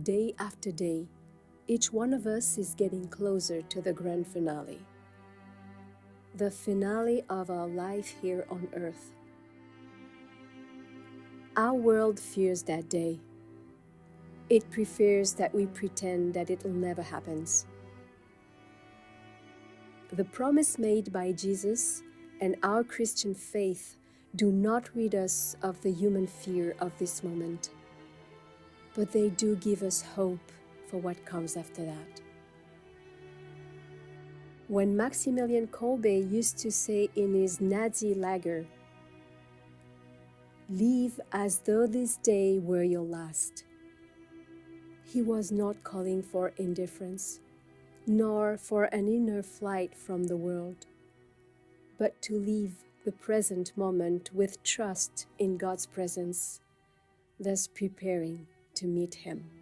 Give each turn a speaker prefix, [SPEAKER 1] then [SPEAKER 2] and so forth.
[SPEAKER 1] day after day, each one of us is getting closer to the grand finale. The finale of our life here on earth. Our world fears that day. It prefers that we pretend that it'll never happen. The promise made by Jesus and our Christian faith do not rid us of the human fear of this moment, but they do give us hope for what comes after that. When Maximilian Kolbe used to say in his Nazi lager, "Live as though this day were your last," he was not calling for indifference, nor for an inner flight from the world, but to live the present moment with trust in God's presence, thus preparing to meet Him.